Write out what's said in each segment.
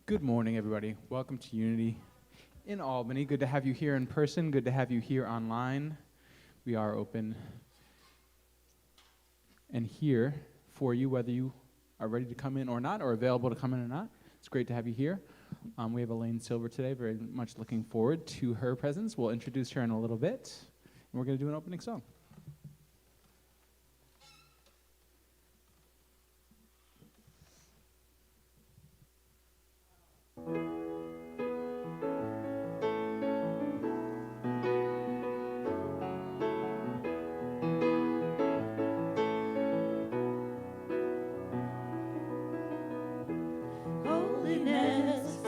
Good morning, everybody. Welcome to Unity in Albany. Good to have you here in person. Good to have you here online. We are open and here for you, whether you are ready to come in or not, or available to come in or not. It's great to have you here. We have Elaine Silver today. Very much looking forward to her presence. We'll introduce her in a little bit, and we're going to do an opening song.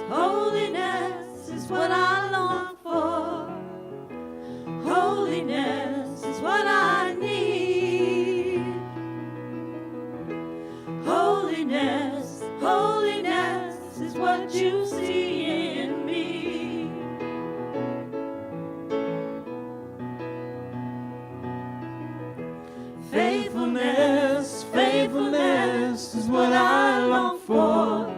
Holiness is what I long for. Holiness is what I need. Holiness, holiness is what you see in me. Faithfulness, faithfulness is what I long for.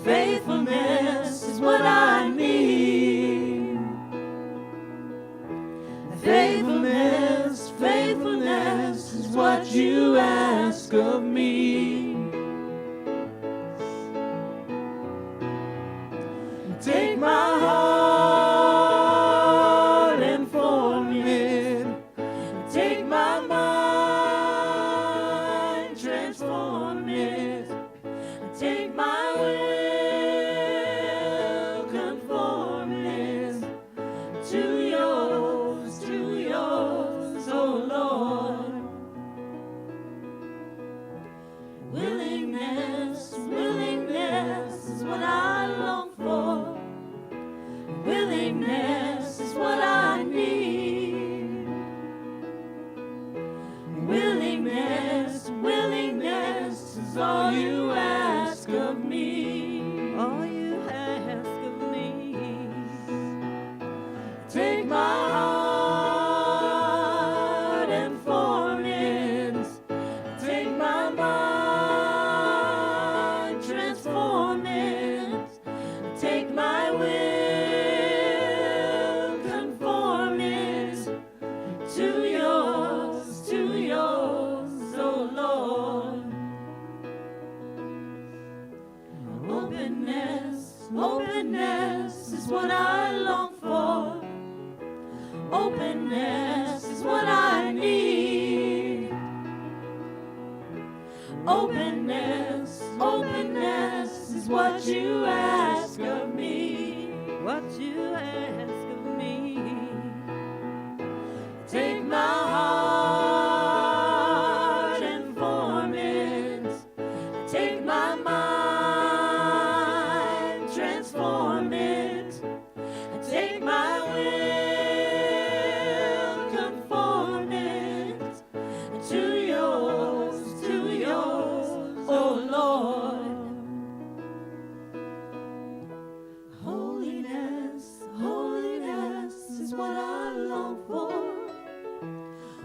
Faithfulness is what I need. Faithfulness, faithfulness is what you ask of me. Take my heart and form it. Take my mind, transform it. Take my will, conform it to yours, oh Lord. Willingness, willingness is what I long for. Willingness is what I need. Willingness, willingness is all you ask of me. All you ask of me. Take my heart and form it. Take my mind, transform it. Take my will, conform it to yours, oh Lord. Openness, openness is what I long for. Openness is what I need. Openness, openness is what you ask of me. What you ask of me. Take my heart and form it. Take my mind, transform it. Take my will, conform it to yours, oh Lord. Holiness, holiness is what I long for.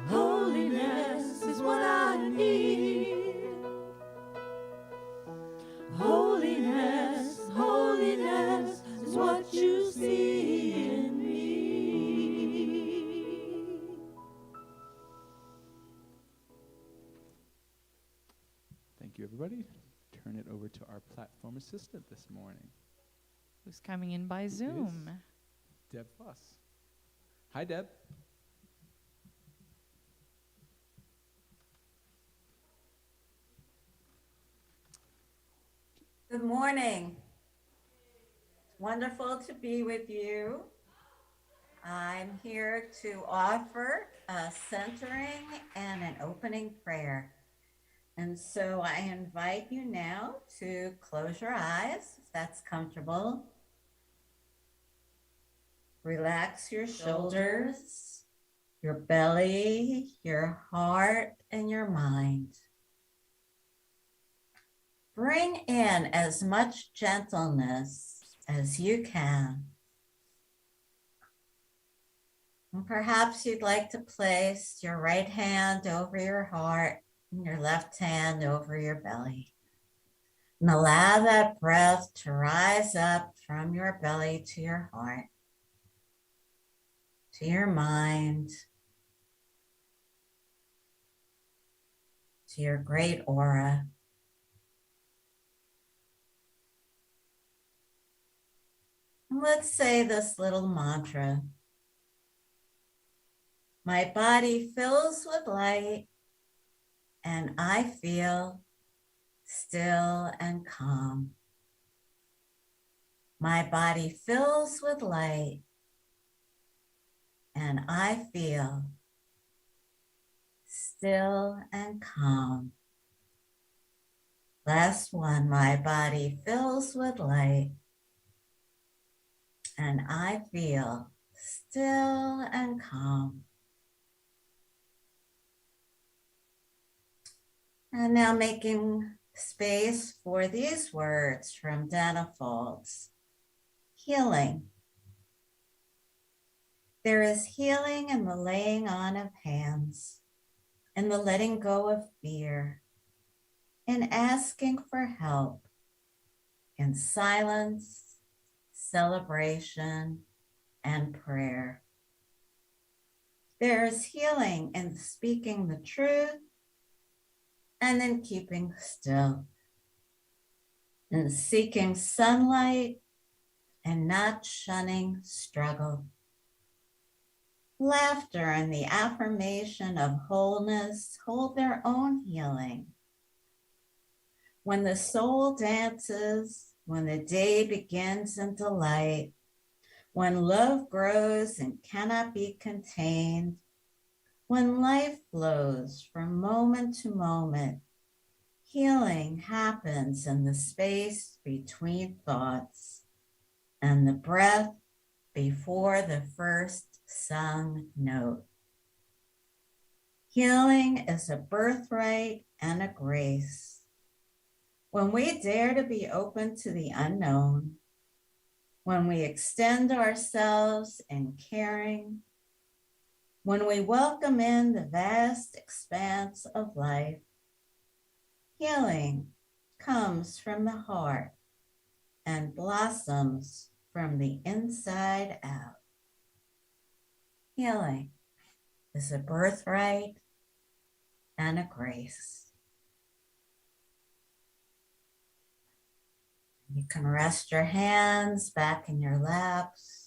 Holiness is what I need. Holiness, holiness is what you see in me. Thank you, everybody. Turn it over to our platform assistant this morning, Who's coming in by Zoom? Deb Foss. Hi, Deb. Good morning. Wonderful to be with you. I'm here to offer a centering and an opening prayer. And so I invite you now to close your eyes, if that's comfortable. Relax your shoulders, your belly, your heart, and your mind. Bring in as much gentleness as you can. And perhaps you'd like to place your right hand over your heart and your left hand over your belly. And allow that breath to rise up from your belly to your heart, to your mind, to your great aura. And let's say this little mantra. My body fills with light and I feel still and calm. My body fills with light and I feel still and calm. Last one, my body fills with light and I feel still and calm. And now making space for these words from Dana Folds. Healing. There is healing in the laying on of hands, in the letting go of fear, in asking for help, in silence, celebration, and prayer. There is healing in speaking the truth and in keeping still, in seeking sunlight and not shunning struggle. Laughter and the affirmation of wholeness hold their own healing. When the soul dances, when the day begins in delight, when love grows and cannot be contained, when life flows from moment to moment, healing happens in the space between thoughts and the breath before the first sung note. Healing is a birthright and a grace. When we dare to be open to the unknown, when we extend ourselves in caring, when we welcome in the vast expanse of life, healing comes from the heart and blossoms from the inside out. Healing is a birthright and a grace. You can rest your hands back in your laps,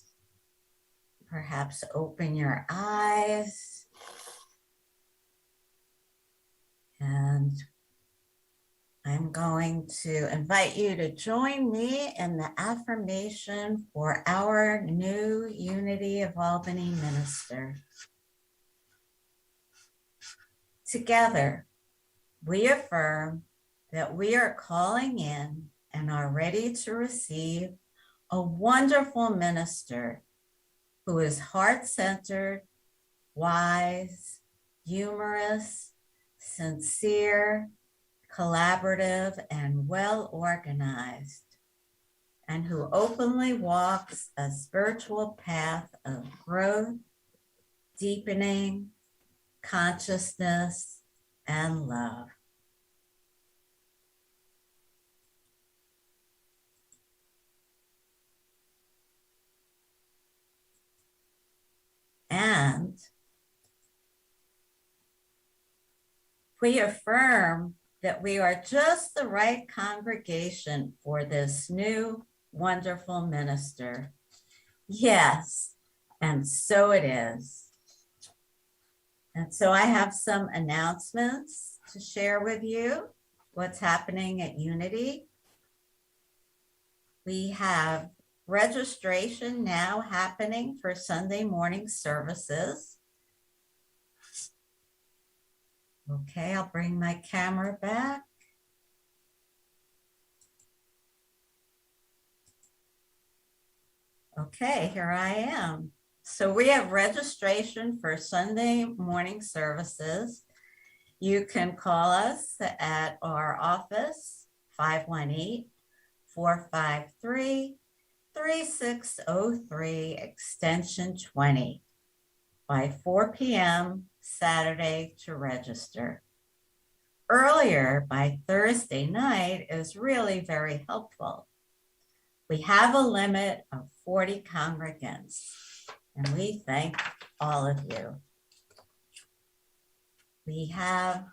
perhaps open your eyes, and I'm going to invite you to join me in the affirmation for our new Unity of Albany minister. Together, we affirm that we are calling in and are ready to receive a wonderful minister who is heart-centered, wise, humorous, sincere, collaborative, and well-organized, and who openly walks a spiritual path of growth, deepening, consciousness, and love. And we affirm that we are just the right congregation for this new wonderful minister. Yes, and so it is. And so I have some announcements to share with you, what's happening at Unity. We have registration now happening for Sunday morning services. Okay, I'll bring my camera back. Okay, here I am. So we have registration for Sunday morning services. You can call us at our office, 518-453-3603, extension 20, by 4 p.m. Saturday to register. earlier by Thursday night is really very helpful. We have a limit of 40 congregants, and we thank all of you. We have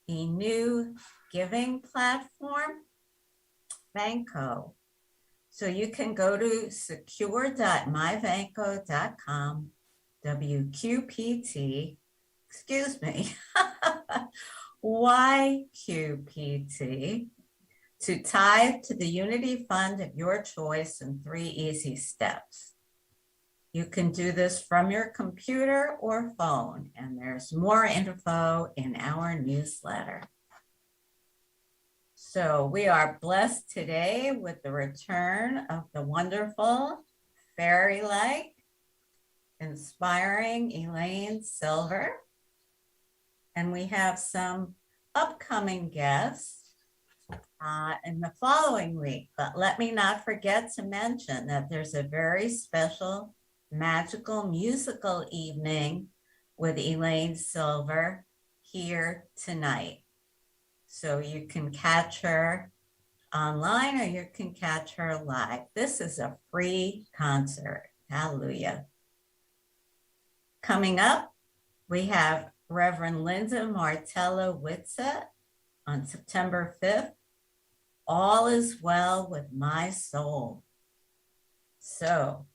a new giving platform, Vanco. So you can go to secure.myvanco.com, WQPT, excuse me, YQPT, to tithe to the Unity Fund of your choice in 3 easy steps. You can do this from your computer or phone, and there's more info in our newsletter. So we are blessed today with the return of the wonderful, fairy-like, inspiring Elaine Silver. And we have some upcoming guests in the following week. But let me not forget to mention that there's a very special magical musical evening with Elaine Silver here tonight. So you can catch her online or you can catch her live. This is a free concert. Hallelujah. Coming up, we have Reverend Linda Martello Whitsett on September 5th. All is well with my soul. So,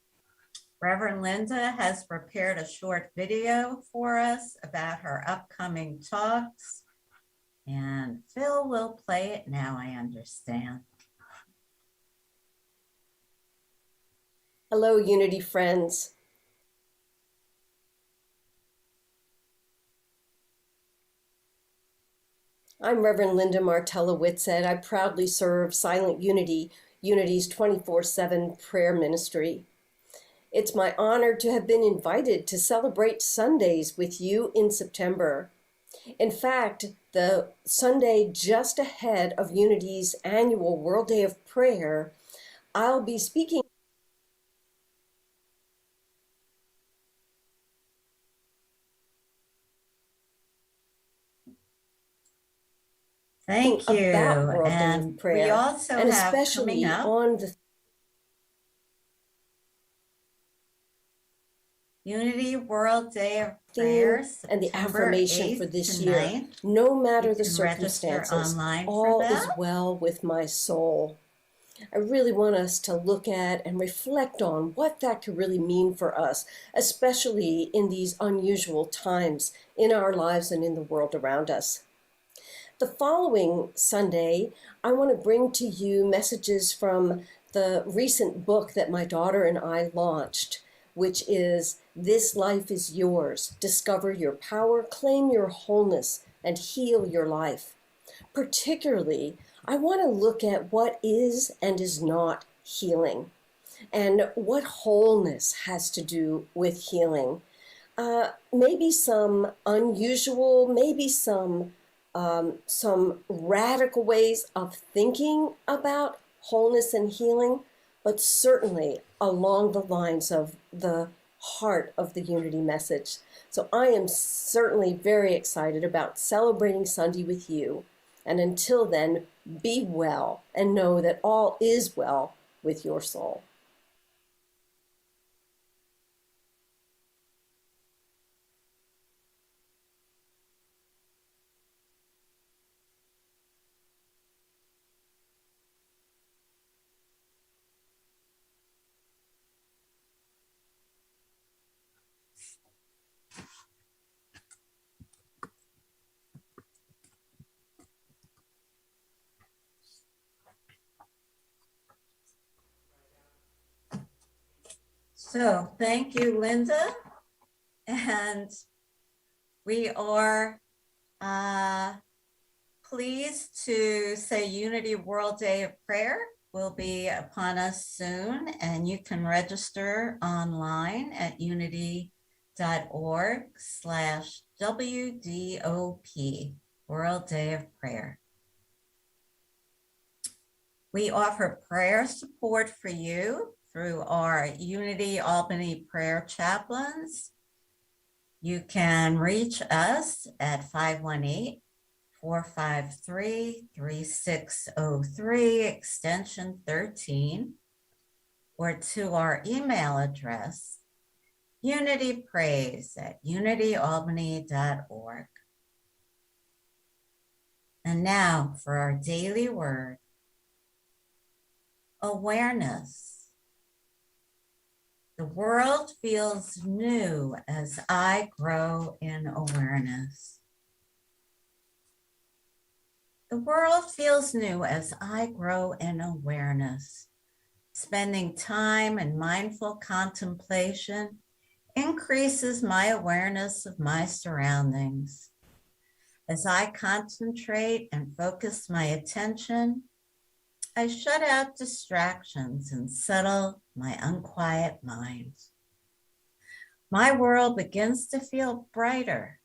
Reverend Linda has prepared a short video for us about her upcoming talks, and Phil will play it now, I understand. Hello, Unity friends. I'm Reverend Linda Martello Whitsett. I proudly serve Silent Unity, Unity's 24/7 prayer ministry. It's my honor to have been invited to celebrate Sundays with you in September. In fact, the Sunday just ahead of Unity's annual World Day of Prayer, I'll be speaking Thank you. about World Day And of Prayer, we also and have especially coming up on the Unity World Day of theme Prayer, and the September affirmation 8th for this to year. 9th. No matter You the can register circumstances, online for all is that. well with my soul. I really want us to look at and reflect on what that could really mean for us, especially in these unusual times in our lives and in the world around us. The following Sunday, I want to bring to you messages from the recent book that my daughter and I launched, which is This Life is Yours. Discover your power, claim your wholeness, and heal your life. Particularly, I want to look at what is and is not healing and what wholeness has to do with healing. Maybe some unusual, maybe some radical ways of thinking about wholeness and healing, but certainly along the lines of the heart of the Unity message. So I am certainly very excited about celebrating Sunday with you. And until then, be well and know that all is well with your soul. So thank you, Linda. And we are pleased to say Unity World Day of Prayer will be upon us soon, and you can register online at unity.org/WDOP, World Day of Prayer. We offer prayer support for you through our Unity Albany prayer chaplains. You can reach us at 453-3603, extension 13, or to our email address, unitypraise@unityalbany.org. And now for our daily word, awareness. The world feels new as I grow in awareness. The world feels new as I grow in awareness. Spending time in mindful contemplation increases my awareness of my surroundings. As I concentrate and focus my attention, I shut out distractions and settle my unquiet mind. My world begins to feel brighter,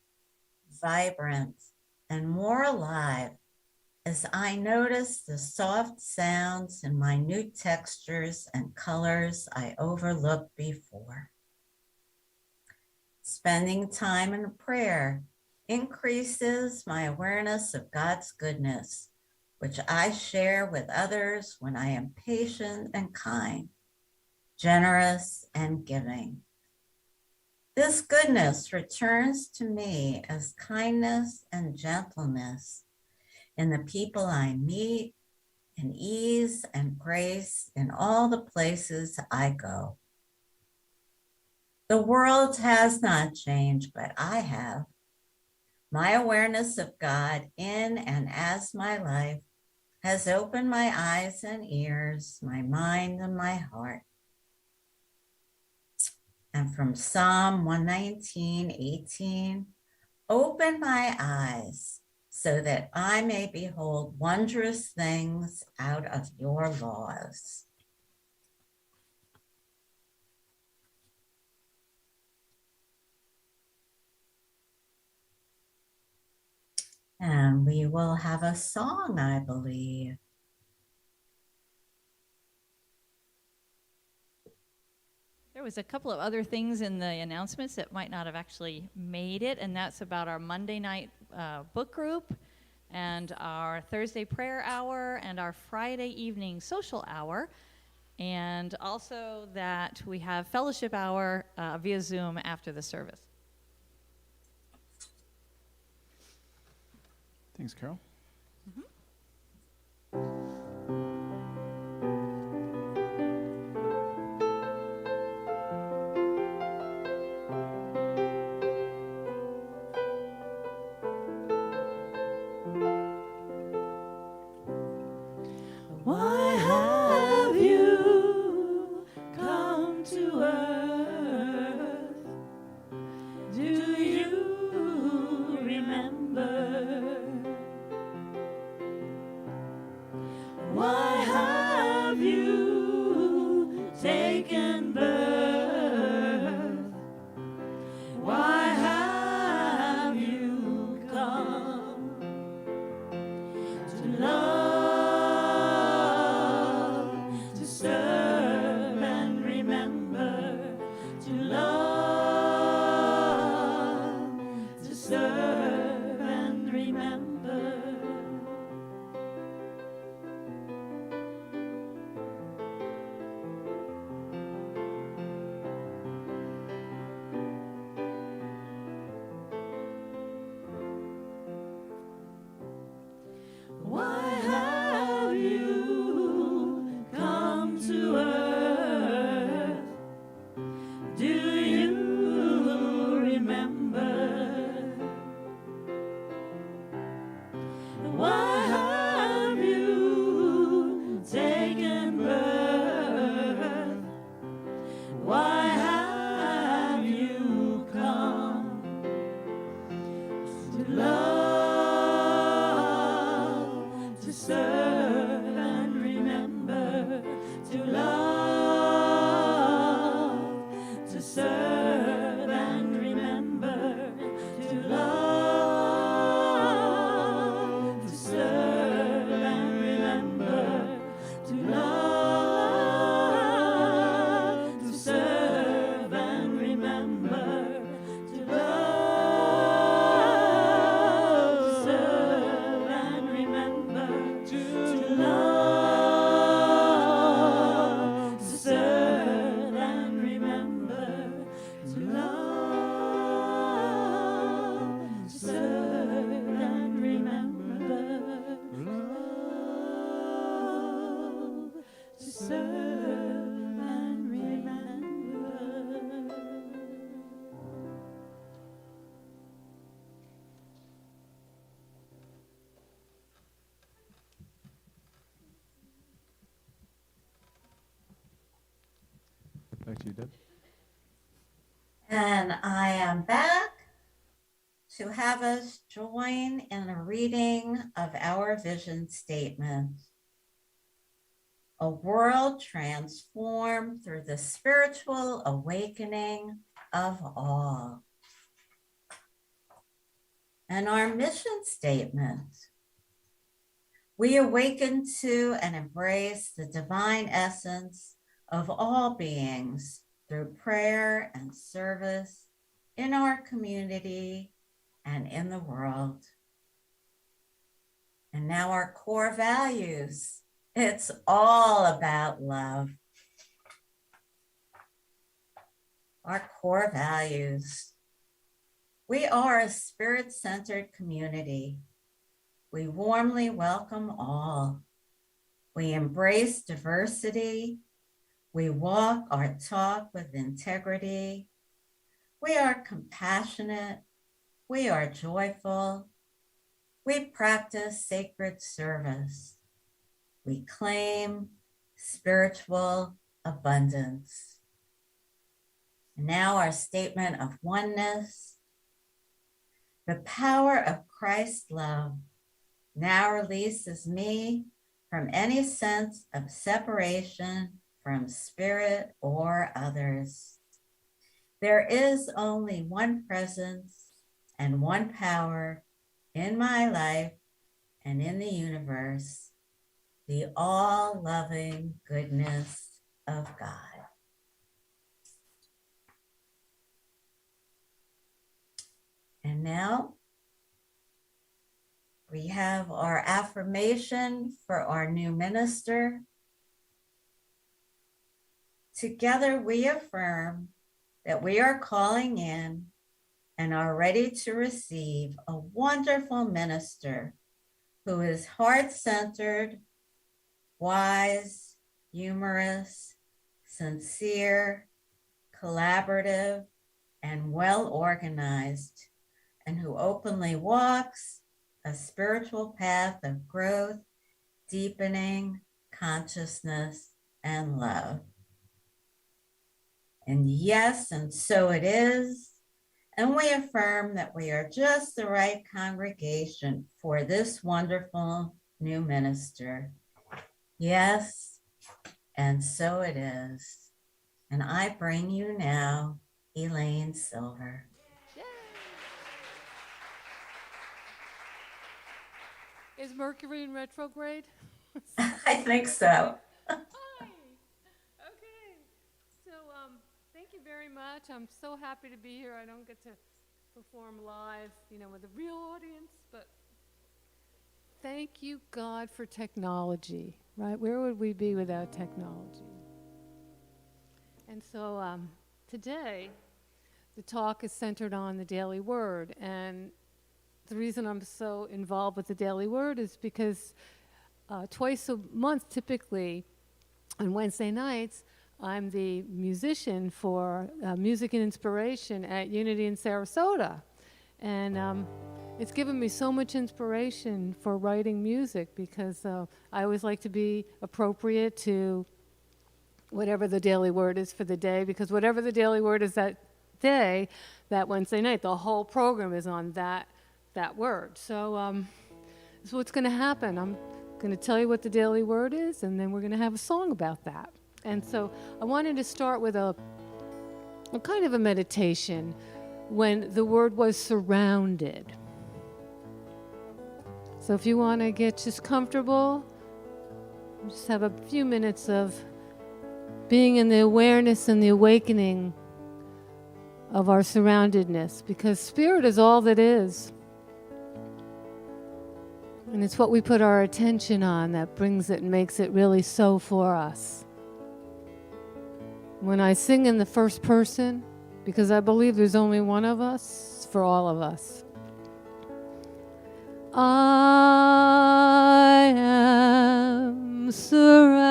vibrant, and more alive as I notice the soft sounds and minute textures and colors I overlooked before. Spending time in prayer increases my awareness of God's goodness, which I share with others when I am patient and kind, generous and giving. This goodness returns to me as kindness and gentleness in the people I meet, and ease and grace in all the places I go. The world has not changed, but I have. My awareness of God in and as my life has opened my eyes and ears, my mind and my heart. And from Psalm 119:18, open my eyes so that I may behold wondrous things out of your laws. And we will have a song, I believe. There was a couple of other things in the announcements that might not have actually made it, and that's about our Monday night book group and our Thursday prayer hour and our Friday evening social hour, and also that we have fellowship hour via Zoom after the service. Thanks, Carol. Why have you come to earth? Do you remember Back to you, Deb. And I am back to have us join in a reading of our vision statement. A world transformed through the spiritual awakening of all. And our mission statement. We awaken to and embrace the divine essence of all beings through prayer and service in our community and in the world. And now our core values. It's all about love. Our core values. We are a spirit-centered community. We warmly welcome all. We embrace diversity. We walk our talk with integrity. We are compassionate. We are joyful. We practice sacred service. We claim spiritual abundance. And now our statement of oneness. The power of Christ's love now releases me from any sense of separation from spirit or others. There is only one presence and one power in my life and in the universe, the all-loving goodness of God. And now we have our affirmation for our new minister. Together we affirm that we are calling in and are ready to receive a wonderful minister who is heart-centered, wise, humorous, sincere, collaborative, and well-organized, and who openly walks a spiritual path of growth, deepening consciousness, and love. And yes, and so it is. And we affirm that we are just the right congregation for this wonderful new minister. Yes, and so it is. And I bring you now Elaine Silver. Is Mercury in retrograde? I think so. Hi. Okay. So thank you very much. I'm so happy to be here. I don't get to perform live, with a real audience, but thank you, God, for technology, right? Where would we be without technology? And so today, the talk is centered on the daily word. And the reason I'm so involved with the daily word is because twice a month, typically, on Wednesday nights, I'm the musician for Music and Inspiration at UNITY in Sarasota. And it's given me so much inspiration for writing music because I always like to be appropriate to whatever the daily word is for the day, because whatever the daily word is that day, that Wednesday night, the whole program is on that word. So this is what's going to happen. I'm going to tell you what the daily word is, and then we're going to have a song about that. And so I wanted to start with a kind of a meditation when the word was surrounded. So if you want to get just comfortable, just have a few minutes of being in the awareness and the awakening of our surroundedness, because spirit is all that is. And it's what we put our attention on that brings it and makes it really so for us. When I sing in the first person, because I believe there's only one of us, for all of us. I am surrounded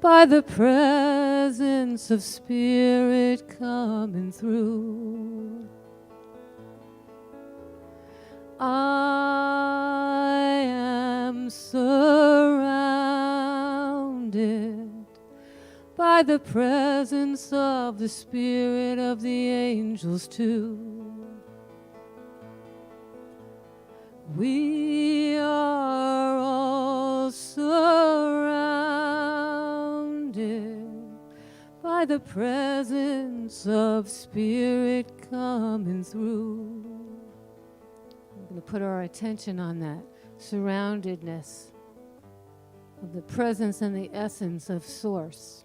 by the presence of spirit coming through. I am surrounded by the presence of the Spirit of the angels too. We are all surrounded by the presence of Spirit coming through. We're going to put our attention on that surroundedness of the presence and the essence of Source.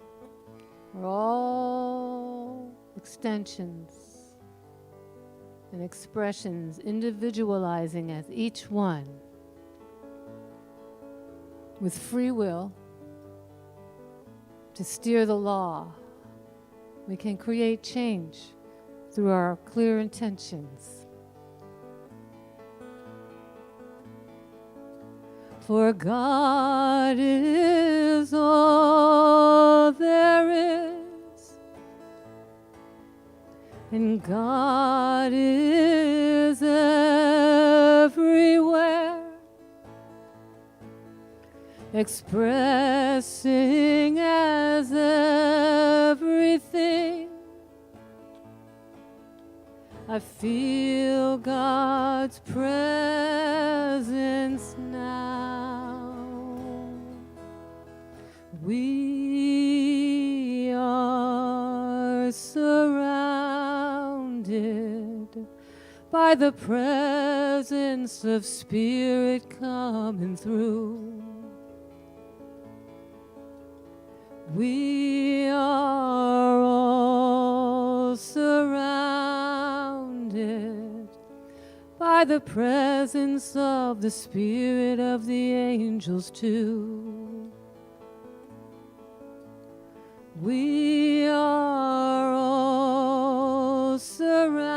We're all extensions and expressions, individualizing as each one with free will to steer the law. We can create change through our clear intentions. For God is all there is, and God is everywhere, expressing as everything. I feel God's presence now. We are surrounded by the presence of Spirit coming through. We are all surrounded by the presence of the Spirit of the angels too. We are all surrounded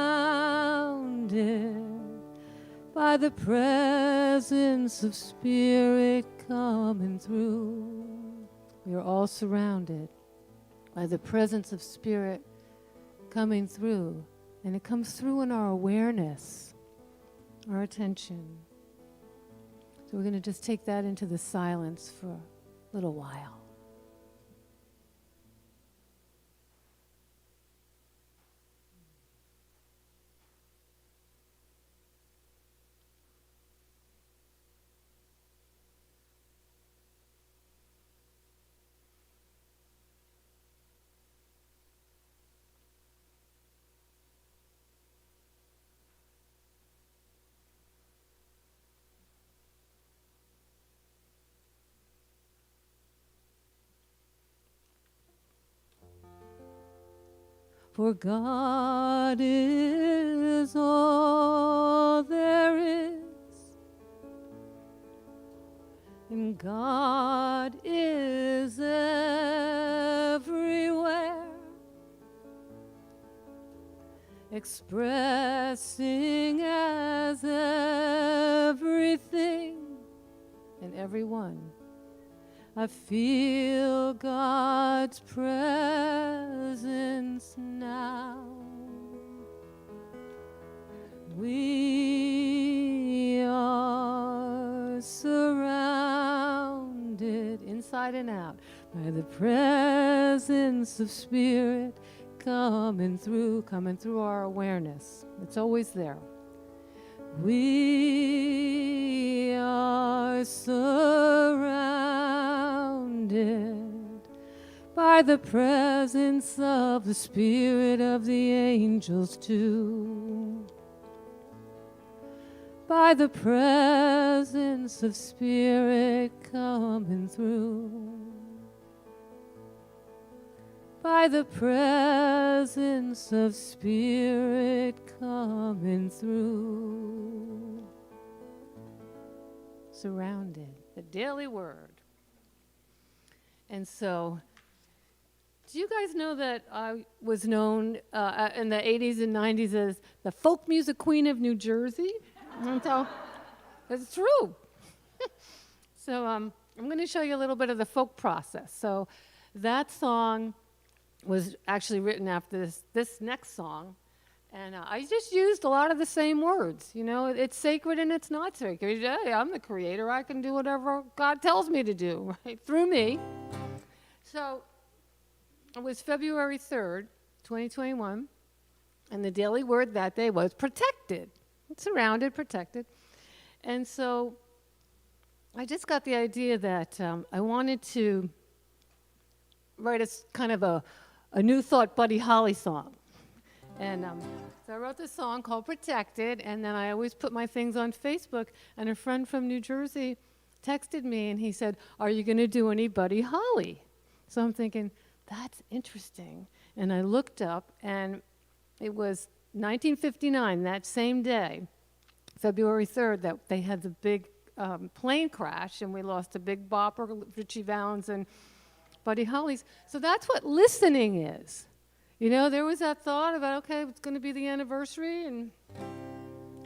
by the presence of Spirit coming through. We are all surrounded by the presence of Spirit coming through. And it comes through in our awareness, our attention. So we're going to just take that into the silence for a little while. For God is all there is, and God is everywhere, expressing as everything and everyone. I feel God's presence now. We are surrounded inside and out by the presence of Spirit coming through our awareness. It's always there. We are surrounded by the presence of the Spirit of the angels too. By the presence of Spirit coming through. By the presence of Spirit coming through. Surrounded, the daily word. And so, do you guys know that I was known in the 80s and 90s as the folk music queen of New Jersey? And so, it's true. So I'm going to show you a little bit of the folk process. So that song was actually written after this next song. And I just used a lot of the same words. You know, it's sacred and it's not sacred. Hey, I'm the creator. I can do whatever God tells me to do, right? Through me. So it was February 3rd, 2021, and the daily word that day was protected. Surrounded, protected. And so I just got the idea that I wanted to write kind of a New Thought Buddy Holly song. And so I wrote this song called Protected, and then I always put my things on Facebook, and a friend from New Jersey texted me, and he said, "Are you going to do any Buddy Holly?" So I'm thinking, that's interesting. And I looked up, and it was 1959, that same day, February 3rd, that they had the big plane crash, and we lost a big bopper, Richie Valens and Buddy Holly's. So that's what listening is. You know, there was that thought about, okay, it's going to be the anniversary, and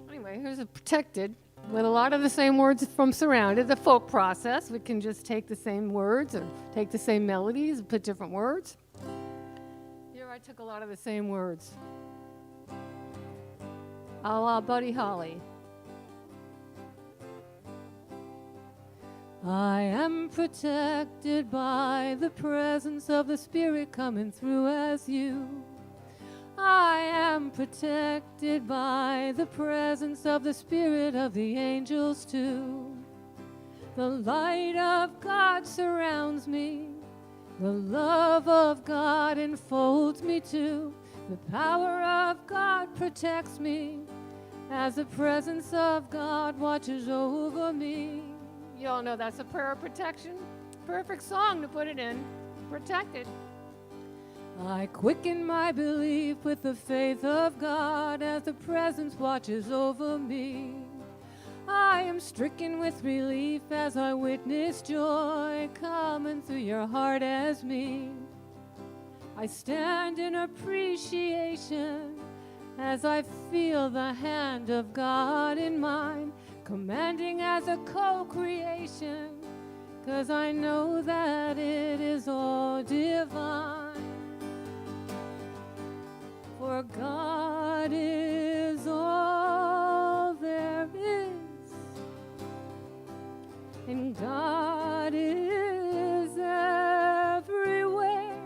anyway, here's a Protected with a lot of the same words from Surrounded, the folk process. We can just take the same words or take the same melodies and put different words. Here I took a lot of the same words. A la Buddy Holly. I am protected by the presence of the Spirit coming through as you. I am protected by the presence of the Spirit of the angels too. The light of God surrounds me. The love of God enfolds me too. The power of God protects me as the presence of God watches over me. You all know that's a prayer of protection. Perfect song to put it in. Protected. I quicken my belief with the faith of God as the presence watches over me. I am stricken with relief as I witness joy coming through your heart as me. I stand in appreciation as I feel the hand of God in mine, commanding as a co-creation, 'cause I know that it is all divine. For God is all there is, and God is everywhere.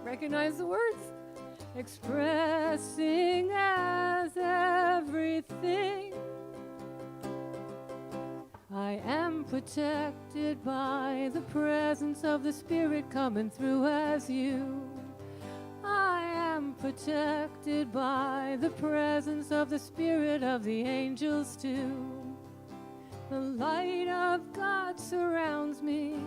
Recognize the words? Expressing as everything. I am protected by the presence of the Spirit coming through as you. I am protected by the presence of the Spirit of the angels too. The light of God surrounds me.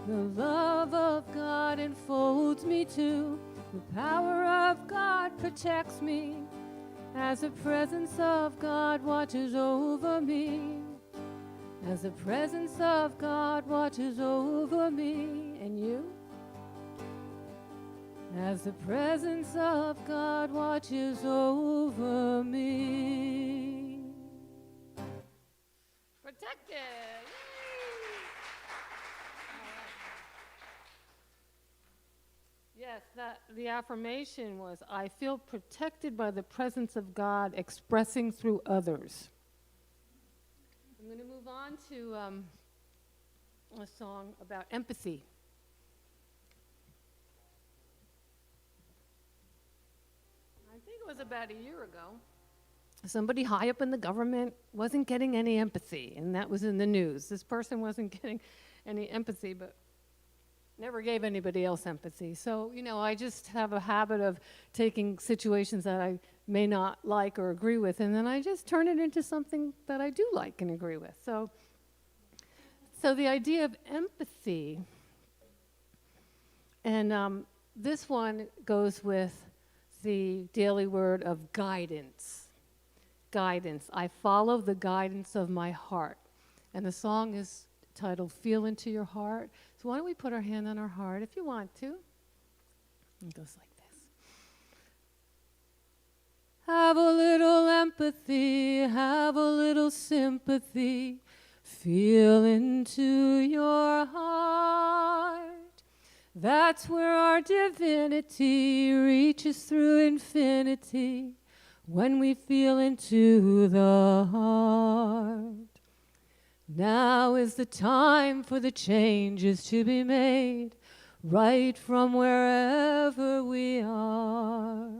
The love of God enfolds me too. The power of God protects me as the presence of God watches over me. As the presence of God watches over me. And you? As the presence of God watches over me. Protected. Yes, the affirmation was, I feel protected by the presence of God expressing through others. I'm going to move on to a song about empathy. I think it was about a year ago. Somebody high up in the government wasn't getting any empathy, and that was in the news. This person wasn't getting any empathy, but never gave anybody else empathy. So, you know, I just have a habit of taking situations that I may not like or agree with, and then I just turn it into something that I do like and agree with. So the idea of empathy, and this one goes with the daily word of guidance. Guidance. I follow the guidance of my heart. And the song is titled Feel Into Your Heart. So why don't we put our hand on our heart if you want to. It goes like this. Have a little empathy, have a little sympathy. Feel into your heart. That's where our divinity reaches through infinity. When we feel into the heart. Now is the time for the changes to be made. right from wherever we are.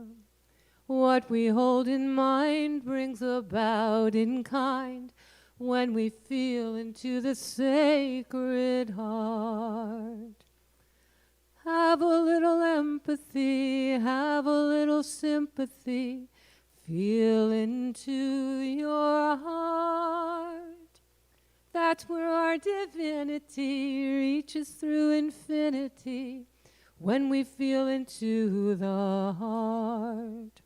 What we hold in mind brings about in kind when we feel into the sacred heart. Have a little empathy, have a little sympathy, feel into your heart. That's where our divinity reaches through infinity when we feel into the heart.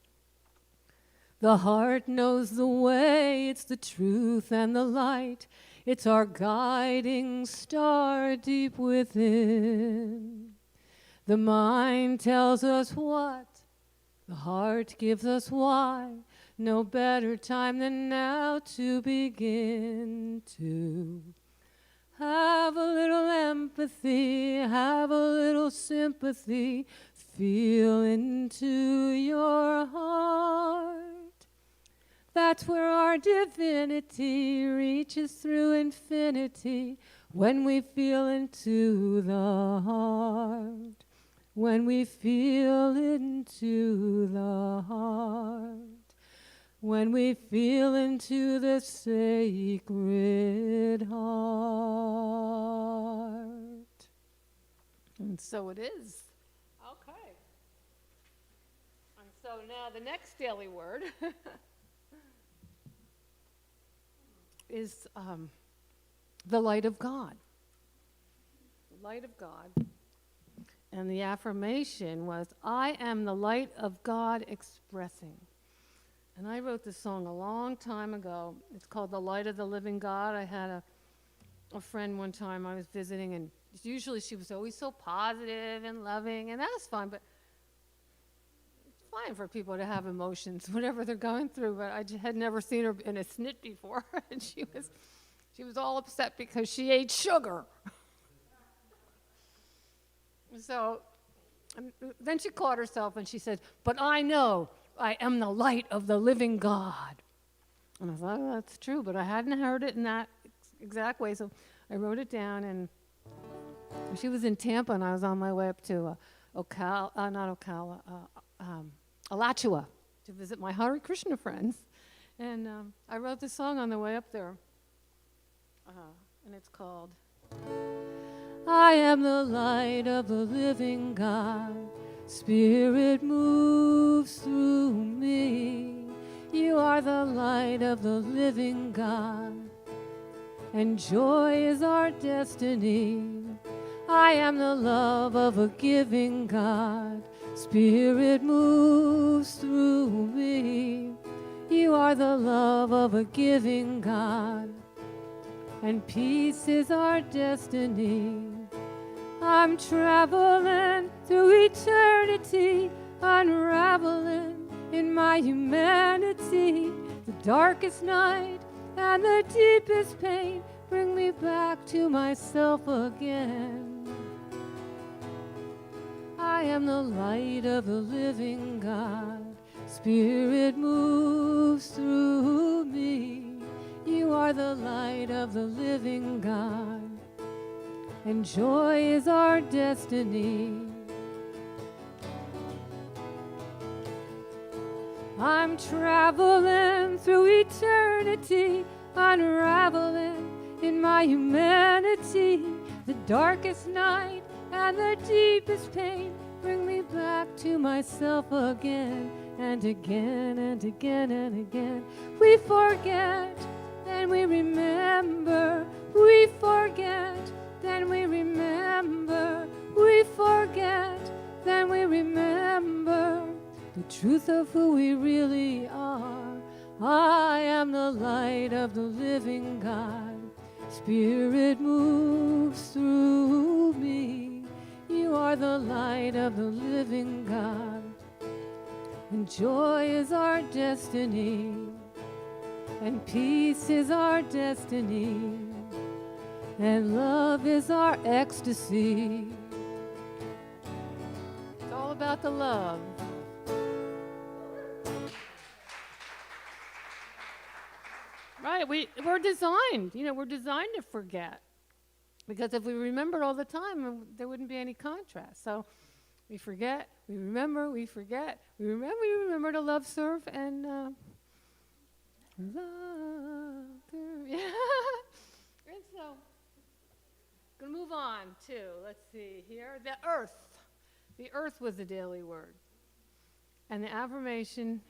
The heart knows the way, it's the truth and the light. It's our guiding star deep within. The mind tells us what, the heart gives us why. No better time than now to begin to have a little empathy, have a little sympathy, feel into your heart. That's where our divinity reaches through infinity when we feel into the heart. When we feel into the heart. When we feel into the sacred heart. And so it is. Okay. And so now the next daily word is the light of God. The light of God. And the affirmation was, I am the light of God expressing. And I wrote this song a long time ago. It's called The Light of the Living God. I had a friend one time I was visiting, and usually she was always so positive and loving, and that was fine, but it's fine for people to have emotions, whatever they're going through, but I had never seen her in a snit before, and she was all upset because she ate sugar. So then she caught herself and she said, but I know I am the light of the living God. And I thought, oh, that's true, but I hadn't heard it in that exact way. So I wrote it down, and she was in Tampa, and I was on my way up to Alachua to visit my Hare Krishna friends. And I wrote this song on the way up there, and it's called I am the light of the living God. Spirit moves through me. You are the light of the living God, and joy is our destiny. I am the love of a giving God. Spirit moves through me. You are the love of a giving God, and peace is our destiny. I'm traveling through eternity, unraveling in my humanity. The darkest night and the deepest pain bring me back to myself again. I am the light of the living God. Spirit moves through me. You are the light of the living God, and joy is our destiny. I'm traveling through eternity, unraveling in my humanity. The darkest night and the deepest pain bring me back to myself again and again and again and again. We forget, then we remember. We forget, then we remember. We forget, then we remember the truth of who we really are. I am the light of the living God. Spirit moves through me. You are the light of the living God, and joy is our destiny, and peace is our destiny, and love is our ecstasy. It's all about the love. Right, we're designed, we're designed to forget. Because if we remembered all the time, there wouldn't be any contrast. So we forget, we remember, we forget, we remember to love, serve, and love. Yeah. And so, gonna move on to, let's see here, the earth. The earth was the daily word. And the affirmation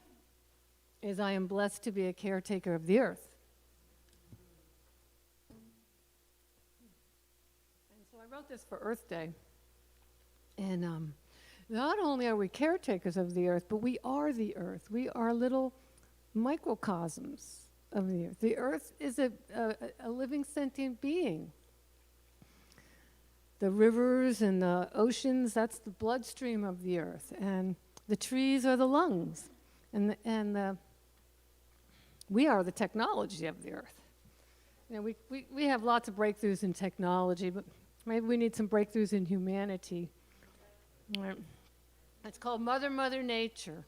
is, I am blessed to be a caretaker of the earth. And so I wrote this for Earth Day. And not only are we caretakers of the earth, but we are the earth. We are little microcosms of the earth. The earth is a living sentient being. The rivers and the oceans, that's the bloodstream of the earth. And the trees are the lungs. And we are the technology of the earth. You know, we have lots of breakthroughs in technology, but maybe we need some breakthroughs in humanity. It's called Mother Nature.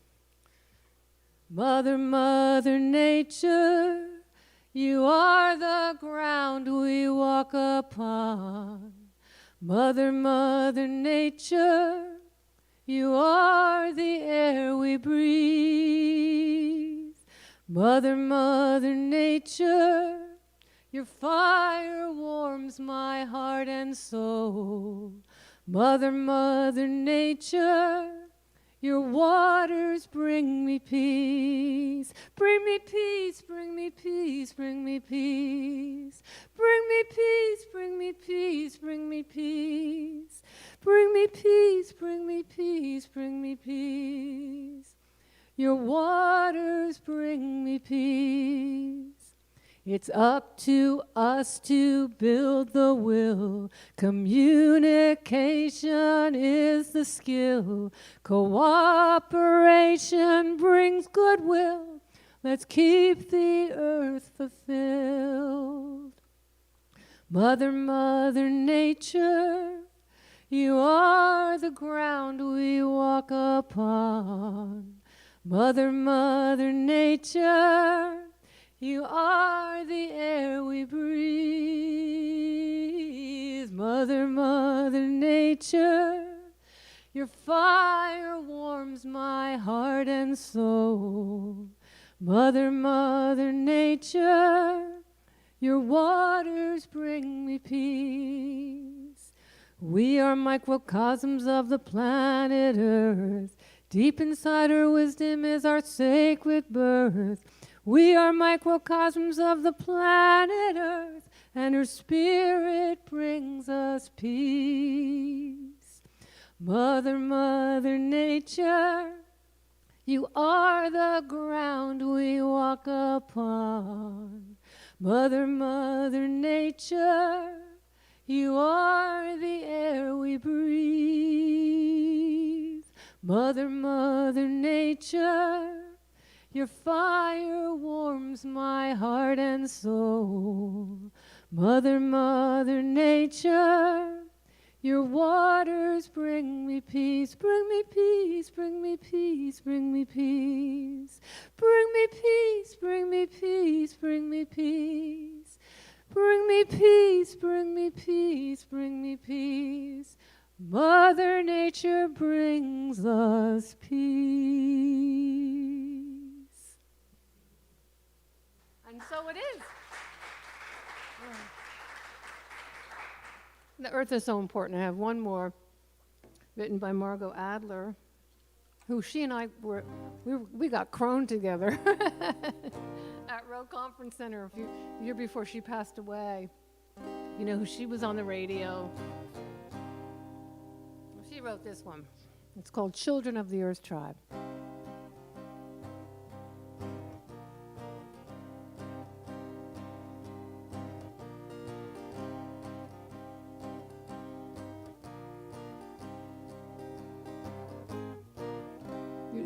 Mother Nature, you are the ground we walk upon. Mother Nature, you are the air we breathe. Mother Nature, your fire warms my heart and soul. Mother Nature, your waters bring me peace. Bring me peace, bring me peace, bring me peace. Bring me peace, bring me peace, bring me peace. Bring me peace, bring me peace, bring me peace. Your waters bring me peace. It's up to us to build the will. Communication is the skill. Cooperation brings goodwill. Let's keep the earth fulfilled. Mother Nature, you are the ground we walk upon. Mother Nature, you are the air we breathe. Mother Nature, your fire warms my heart and soul. Mother Nature, your waters bring me peace. We are microcosms of the planet Earth. Deep inside her wisdom is our sacred birth. We are microcosms of the planet Earth, and her spirit brings us peace. Mother Nature, you are the ground we walk upon. Mother Nature, you are the air we breathe. Mother Nature, your fire warms my heart and soul. Mother Nature, your waters bring me peace. Bring me peace, bring me peace, bring me peace. Bring me peace, bring me peace, bring me peace. Bring me peace, bring me peace, bring me peace. Mother Nature brings us peace. And so it is. The earth is so important. I have one more written by Margot Adler, who she and I we got crone together at Rowe Conference Center a year before she passed away. You know, she was on the radio. She wrote this one. It's called Children of the Earth Tribe.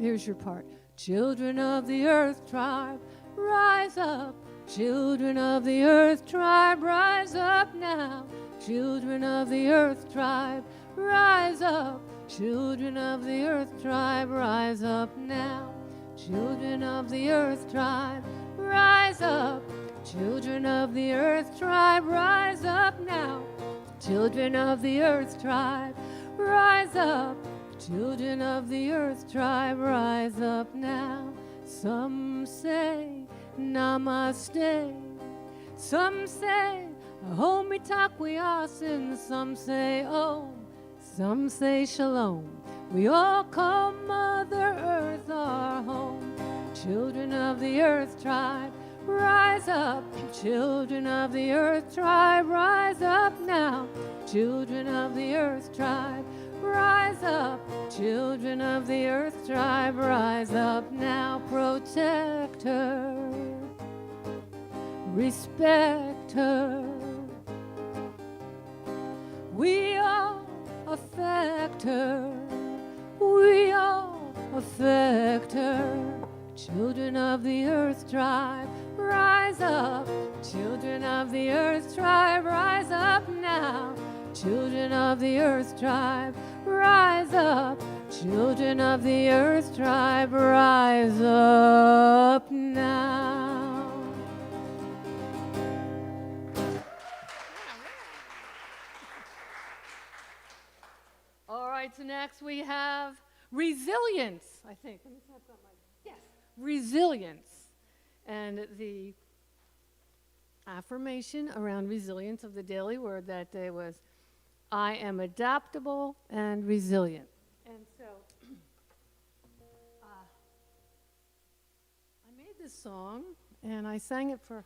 Here's your part. Children of the Earth Tribe, rise up. Children of the Earth Tribe, rise up now. Children of the Earth Tribe, rise up. Children of the Earth Tribe, rise up now. Children of the Earth Tribe, rise up. Children of the Earth Tribe, rise up now. Children of the earth tribe, rise up. Children of the earth tribe, rise up now. Some say namaste. Some say ahomi takwi asin. Some say om. Some say shalom. We all call Mother Earth our home. Children of the earth tribe, rise up. Children of the earth tribe, rise up now. Children of the earth tribe, rise up. Children of the earth tribe, rise up now. Protect her, respect her. We all affect her. We all affect her. Children of the earth tribe, rise up. Children of the earth tribe, rise up now. Children of the earth tribe, rise up. Children of the earth tribe, rise up now. All right, so next we have resilience, I think. Let me see if I've got my, yes, resilience. And the affirmation around resilience of the daily word that day was, I am adaptable and resilient. And so I made this song, and I sang it for,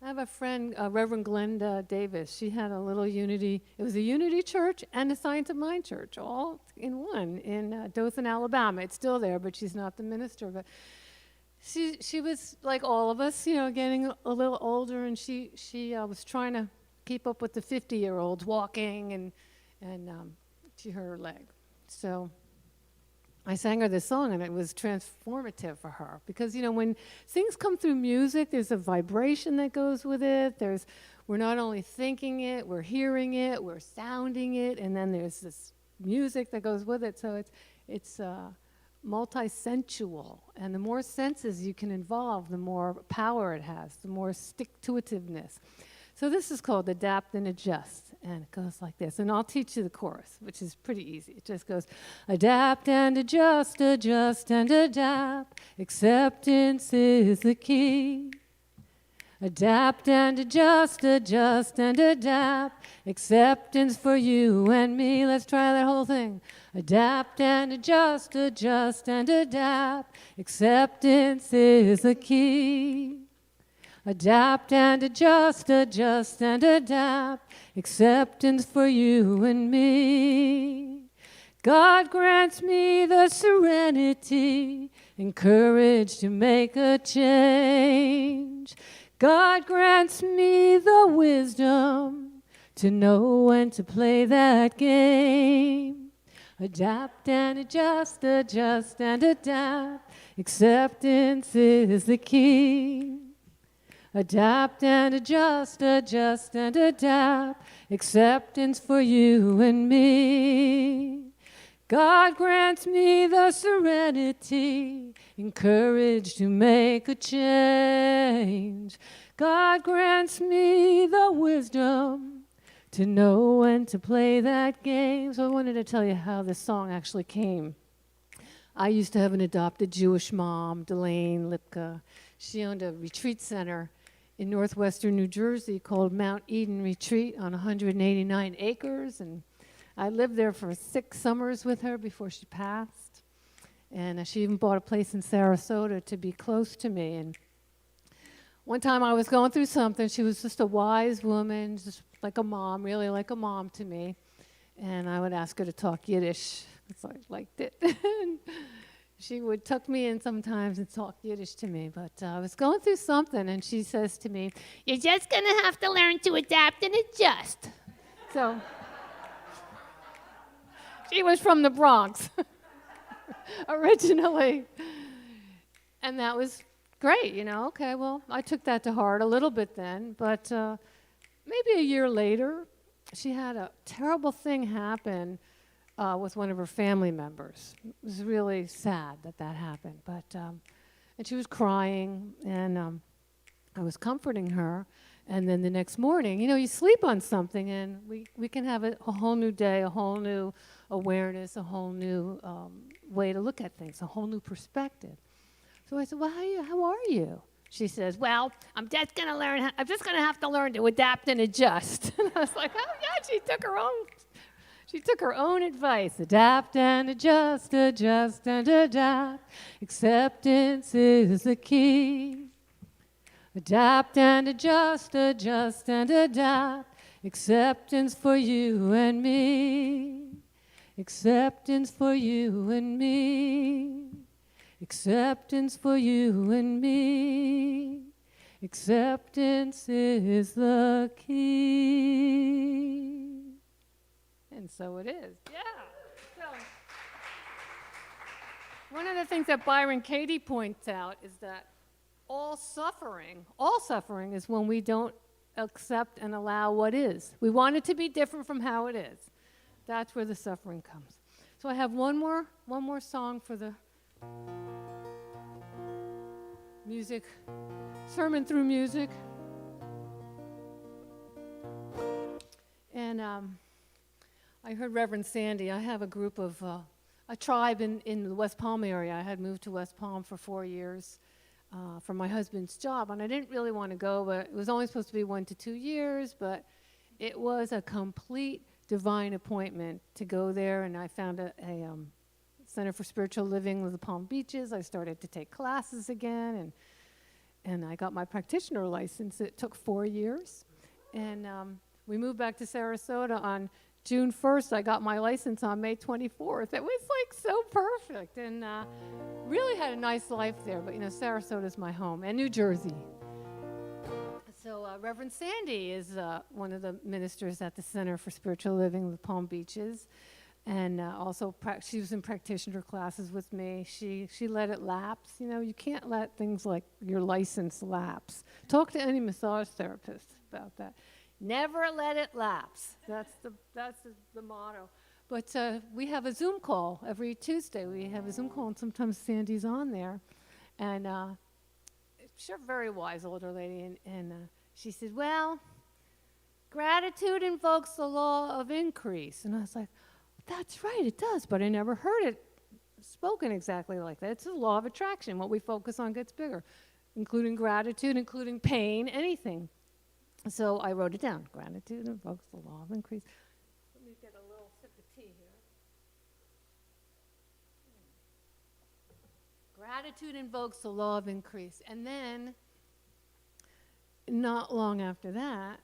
I have a friend, Reverend Glenda Davis. She had a little Unity, it was a Unity church and a Science of Mind church, all in one, in Dothan, Alabama. It's still there, but she's not the minister. But she was like all of us, you know, getting a little older, and she was trying to keep up with the 50-year-olds walking, and she hurt her leg. So I sang her this song, and it was transformative for her. Because, you know, when things come through music, there's a vibration that goes with it. We're not only thinking it, we're hearing it, we're sounding it, and then there's this music that goes with it. So it's multi-sensual. And the more senses you can involve, the more power it has, the more stick-to-itiveness. So this is called Adapt and Adjust, and it goes like this. And I'll teach you the chorus, which is pretty easy. It just goes, adapt and adjust, adjust and adapt. Acceptance is the key. Adapt and adjust, adjust and adapt. Acceptance for you and me. Let's try that whole thing. Adapt and adjust, adjust and adapt. Acceptance is the key. Adapt and adjust, adjust and adapt. Acceptance for you and me. God grants me the serenity and courage to make a change. God grants me the wisdom to know when to play that game. Adapt and adjust, adjust and adapt. Acceptance is the key. Adapt and adjust, adjust and adapt. Acceptance for you and me. God grants me the serenity and courage to make a change. God grants me the wisdom to know when to play that game. So I wanted to tell you how this song actually came. I used to have an adopted Jewish mom, Elaine Silver. She owned a retreat center in northwestern New Jersey called Mount Eden Retreat on 189 acres. And I lived there for 6 summers with her before she passed. And she even bought a place in Sarasota to be close to me. And one time I was going through something. She was just a wise woman, just like a mom, really like a mom to me. And I would ask her to talk Yiddish, because I liked it. She would tuck me in sometimes and talk Yiddish to me. But I was going through something, and she says to me, "You're just going to have to learn to adapt and adjust." So she was from the Bronx originally. And that was great, you know. Okay, well, I took that to heart a little bit then. But maybe a year later, she had a terrible thing happen with one of her family members. It was really sad that that happened. But and she was crying, and I was comforting her. And then the next morning, you sleep on something, and we can have a whole new day, a whole new awareness, a whole new way to look at things, a whole new perspective. So I said, well, how are you? She says, well, I'm just going to have to learn to adapt and adjust. And I was like, oh, yeah, she took her own advice. Adapt and adjust and adapt. Acceptance is the key. Adapt and adjust and adapt. Acceptance for you and me. Acceptance for you and me. Acceptance for you and me. Acceptance is the key. And so it is. Yeah. So, one of the things that Byron Katie points out is that all suffering is when we don't accept and allow what is. We want it to be different from how it is. That's where the suffering comes. So I have one more song for the music, sermon through music. And I heard Reverend Sandy. I have a group of, a tribe in the West Palm area. I had moved to West Palm for 4 years for my husband's job, and I didn't really want to go, but it was only supposed to be 1 to 2 years, but it was a complete divine appointment to go there, and I found a Center for Spiritual Living with the Palm Beaches. I started to take classes again, and I got my practitioner license. It took 4 years, and we moved back to Sarasota on June 1st. I got my license on May 24th. It was like so perfect, and really had a nice life there. But Sarasota's my home, and New Jersey. So Reverend Sandy is one of the ministers at the Center for Spiritual Living with Palm Beaches, and also she was in practitioner classes with me. She let it lapse. You can't let things like your license lapse. Talk to any massage therapist about that. Never let it lapse. That's the motto. But we have a Zoom call every Tuesday. We have a Zoom call, and sometimes Sandy's on there. And she's a very wise older lady, and she said, well, gratitude invokes the law of increase. And I was like, that's right, it does, but I never heard it spoken exactly like that. It's the law of attraction. What we focus on gets bigger, including gratitude, including pain, anything. So I wrote it down. Gratitude invokes the law of increase. Let me get a little sip of tea here. Gratitude invokes the law of increase. And then, not long after that,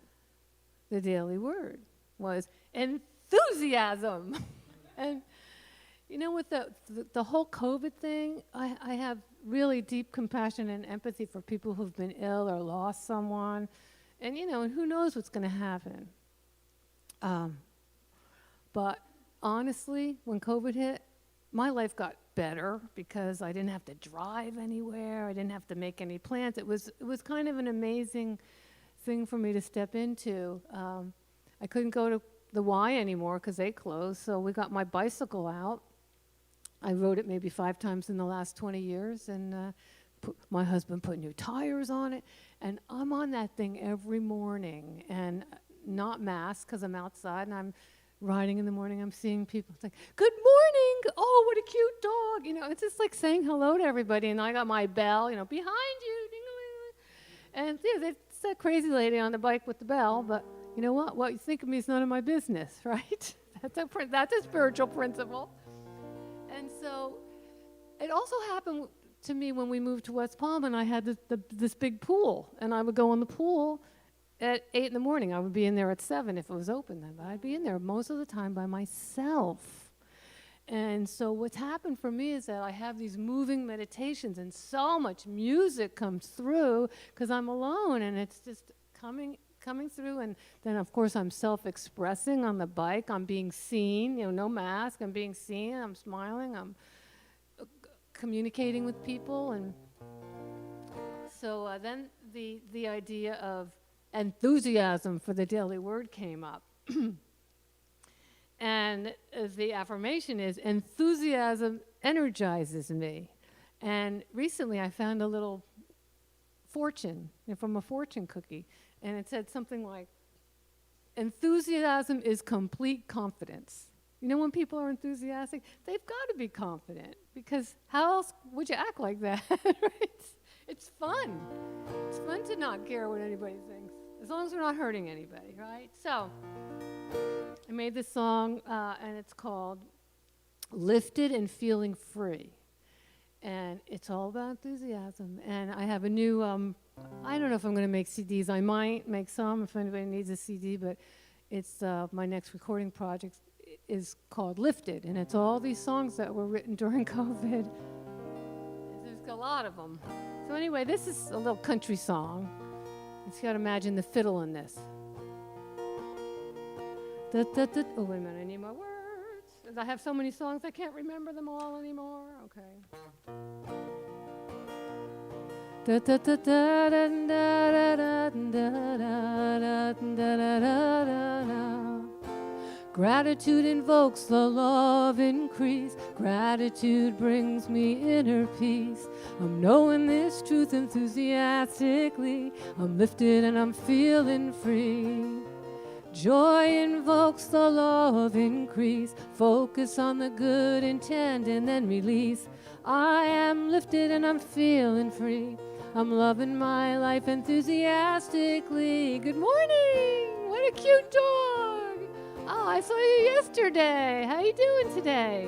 the daily word was enthusiasm. And with the whole COVID thing, I have really deep compassion and empathy for people who've been ill or lost someone. And, and who knows what's going to happen. But honestly, when COVID hit, my life got better because I didn't have to drive anywhere. I didn't have to make any plans. It was kind of an amazing thing for me to step into. I couldn't go to the Y anymore because they closed, so we got my bicycle out. I rode it maybe 5 times in the last 20 years, and my husband put new tires on it, and I'm on that thing every morning, and not masked because I'm outside, and I'm riding in the morning. I'm seeing people. It's like, good morning. Oh, what a cute dog. It's just like saying hello to everybody, and I got my bell, behind you. And it's that crazy lady on the bike with the bell, but you know what? What you think of me is none of my business, right? That's a spiritual principle. And so it also happened to me when we moved to West Palm, and I had this big pool, and I would go in the pool at 8 in the morning. I would be in there at 7 if it was open then, but I'd be in there most of the time by myself. And so what's happened for me is that I have these moving meditations, and so much music comes through because I'm alone, and it's just coming through. And then, of course, I'm self-expressing on the bike. I'm being seen, no mask. I'm being seen. I'm smiling. I'm communicating with people. And so then the idea of enthusiasm for the daily word came up. And the affirmation is, enthusiasm energizes me. And recently I found a little fortune, from a fortune cookie. And it said something like, enthusiasm is complete confidence. You know, when people are enthusiastic, they've got to be confident, because how else would you act like that, right? It's fun. It's fun to not care what anybody thinks, as long as we're not hurting anybody, right? So I made this song, and it's called Lifted and Feeling Free. And it's all about enthusiasm. And I have a new, I don't know if I'm going to make CDs. I might make some if anybody needs a CD, but it's my next recording project is called Lifted. And it's all these songs that were written during COVID. There's a lot of them. So anyway, this is a little country song. You got to imagine the fiddle in this. Oh, wait a minute, I need my words. I have so many songs, I can't remember them all anymore. Okay. Gratitude invokes the law of increase. Gratitude brings me inner peace. I'm knowing this truth enthusiastically. I'm lifted and I'm feeling free. Joy invokes the law of increase. Focus on the good intent and then release. I am lifted and I'm feeling free. I'm loving my life enthusiastically. Good morning. What a cute dog. Oh, I saw you yesterday. How you doing today?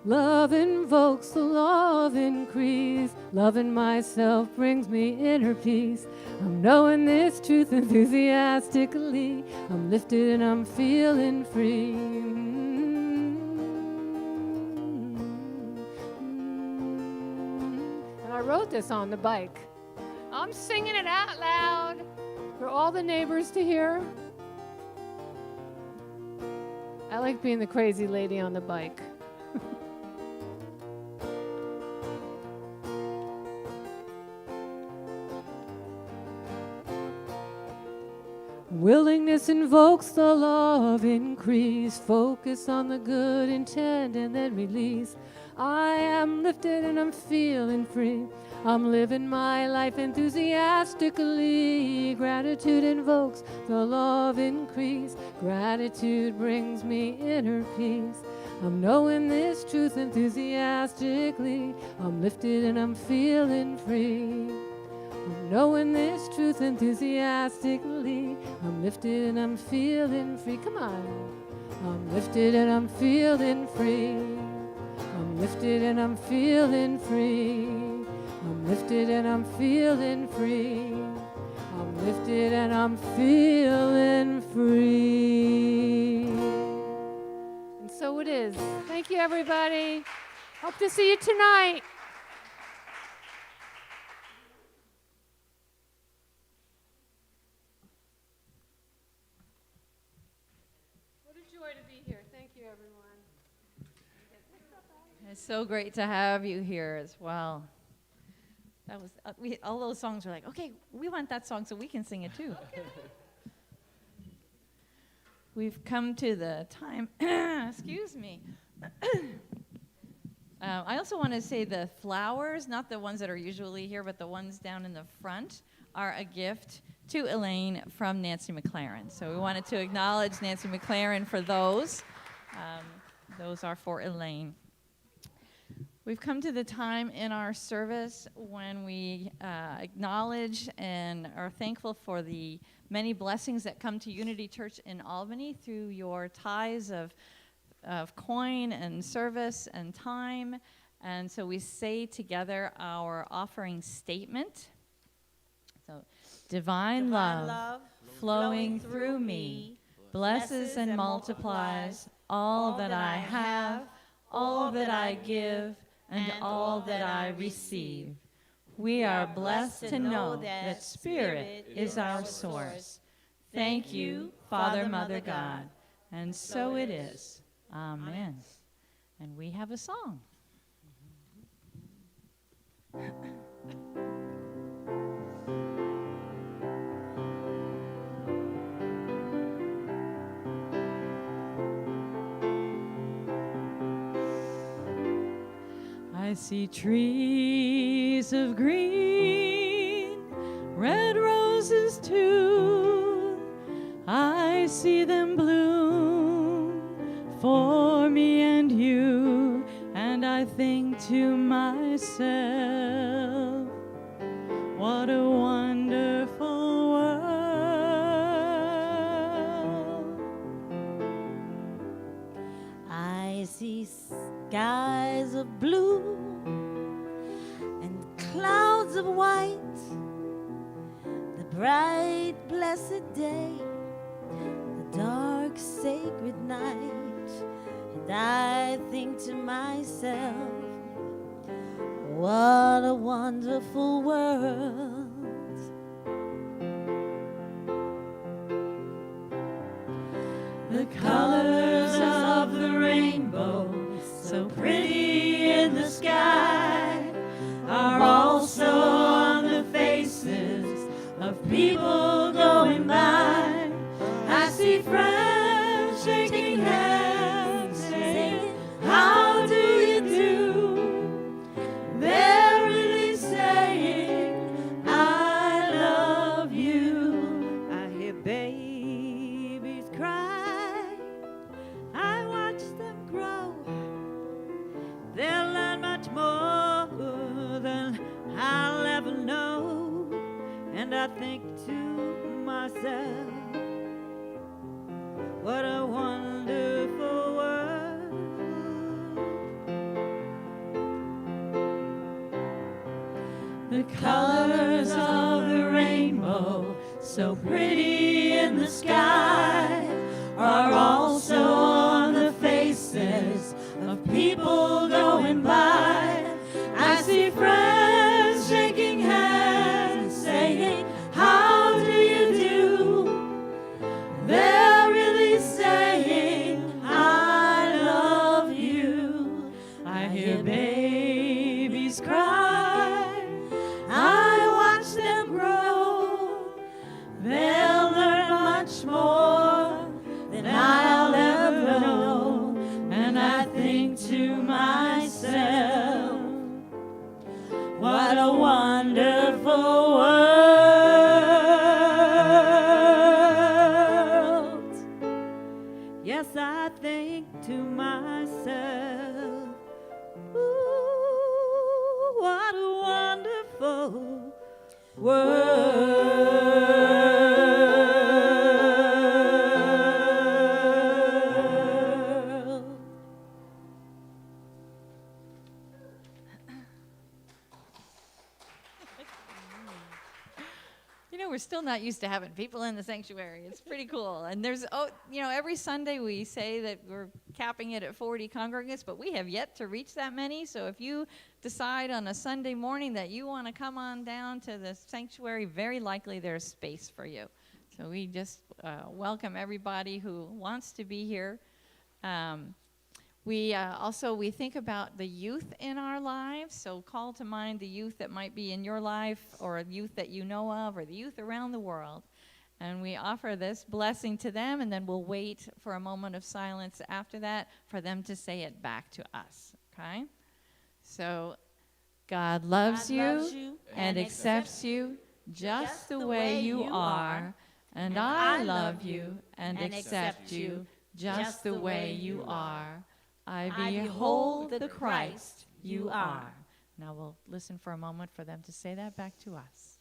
Love invokes the law of increase. Loving myself brings me inner peace. I'm knowing this truth enthusiastically. I'm lifted and I'm feeling free. And I wrote this on the bike. I'm singing it out loud for all the neighbors to hear. I like being the crazy lady on the bike. Willingness invokes the law of increase. Focus on the good intent and then release. I am lifted and I'm feeling free. I'm living my life enthusiastically. Gratitude invokes the law of increase. Gratitude brings me inner peace. I'm knowing this truth enthusiastically. I'm lifted and I'm feeling free. I'm knowing this truth enthusiastically. I'm lifted and I'm feeling free. Come on. I'm lifted and I'm feeling free. I'm lifted and I'm feeling free. I'm lifted and I'm feeling free. I'm lifted and I'm feeling free. And so it is. Thank you, everybody. Hope to see you tonight. It's so great to have you here as well. That was all those songs were like, okay, we want that song so we can sing it too. Okay. We've come to the time, excuse me. I also want to say the flowers, not the ones that are usually here, but the ones down in the front, are a gift to Elaine from Nancy McLaren. So we wanted to acknowledge Nancy McLaren for those. Those are for Elaine. We've come to the time in our service when we acknowledge and are thankful for the many blessings that come to Unity Church in Albany through your tithes of coin and service and time. And so we say together our offering statement. So, divine love flowing through me blesses and multiplies all that I have, all that I give, and all that I receive. We are blessed to know that Spirit is our source. Thank you, Father, Mother, God. And so it is. Amen. And we have a song. I see trees of green, red roses too. I see them bloom for me and you, and I think to myself, what a wonderful world. I see skies of blue and clouds of white, the bright blessed day, the dark sacred night, and I think to myself, what a wonderful world. The colors of the rainbow, so pretty in the sky, are also on the faces of people going by. I see friends shaking hands, saying, how do you do? They're really saying, I love you. I hear babies cry, I watch them grow. They'll learn much more than I'll ever know. And I think to myself, what a wonderful world. The colors of the rainbow, so pretty in the sky, are also on the faces of people going by. I see friends shaking hands, saying, how do you do? They're really saying, I love you. I hear babies cry, I watch them grow. They'll learn much more than I'll ever know. And I think to myself, what a wonderful world. Yes, I think to myself, ooh, what a wonderful world. You know, we're still not used to having people in the sanctuary. It's pretty cool. And there's, every Sunday we say that we're capping it at 40 congregants, but we have yet to reach that many. So if you decide on a Sunday morning that you want to come on down to the sanctuary, very likely there's space for you. So we just welcome everybody who wants to be here. We think about the youth in our lives, so call to mind the youth that might be in your life, or a youth that you know of, or the youth around the world. And we offer this blessing to them, and then we'll wait for a moment of silence after that for them to say it back to us, okay? So, God loves you and accepts you just the way you are, and I love you and accept you just the way you are. I behold the Christ you are. Now we'll listen for a moment for them to say that back to us.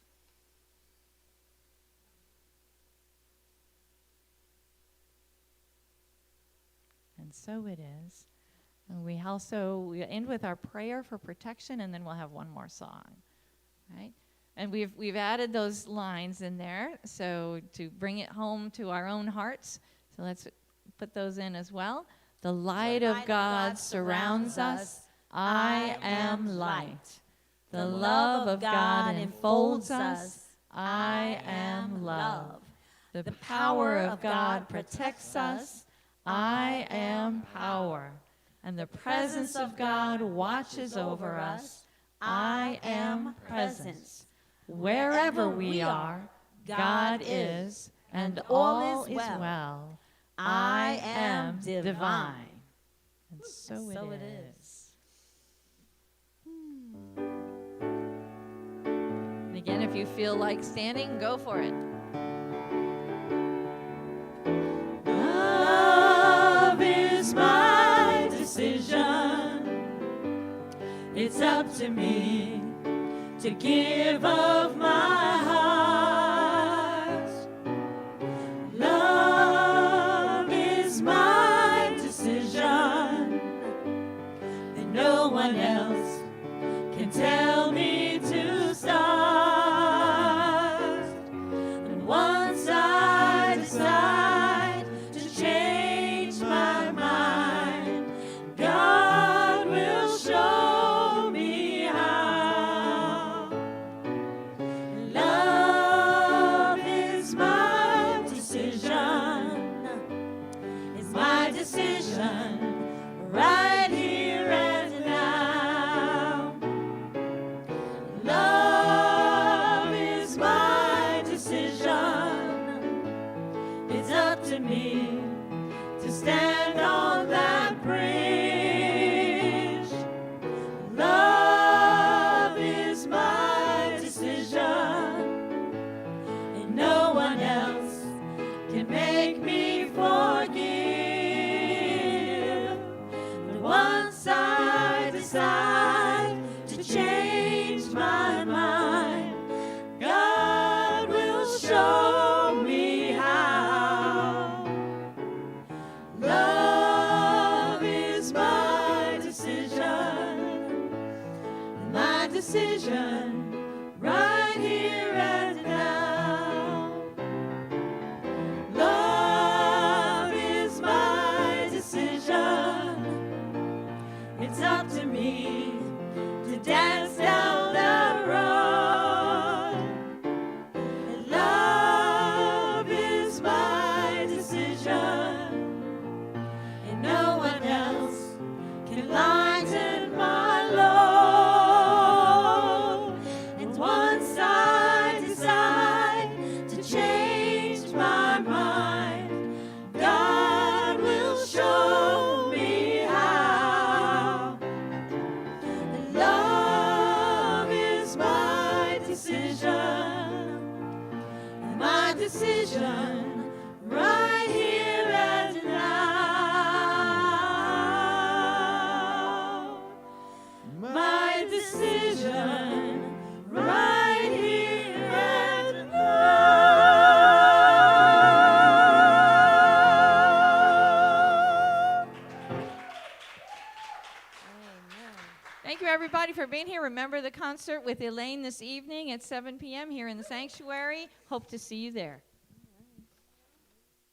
And so it is. And we end with our prayer for protection, and then we'll have one more song. Right? And we've added those lines in there, so to bring it home to our own hearts. So let's put those in as well. The light of God surrounds us. I am light. The love of God enfolds us. I am love. The power of God protects us. I am power. And the presence of God watches over us. I am presence. Wherever we are, God is, and all is well. I am divine. And so it is. Again, if you feel like standing, go for it. Love is my decision. It's up to me to give of my heart. Love is my decision, and no one else can tell me to start. And once I decide to change my mind, God will show me how. Love is my decision. It's my decision right here and now. Love is my decision. It's up to me to stand on that bridge. Love is my decision, and no one else can make me forgive. But once I decide to change my mind, God will show me how. Love is my decision right here and now. Love is my decision. It's up to me to dance down the road. And love is my decision, and no one else can lighten my load. And once I decide to change my mind, God will show me how. And love is my decision right here and now. My decision right here and now. Thank you, everybody, for being here. Remember the concert with Elaine this evening at 7 p.m. here in the sanctuary. Hope to see you there.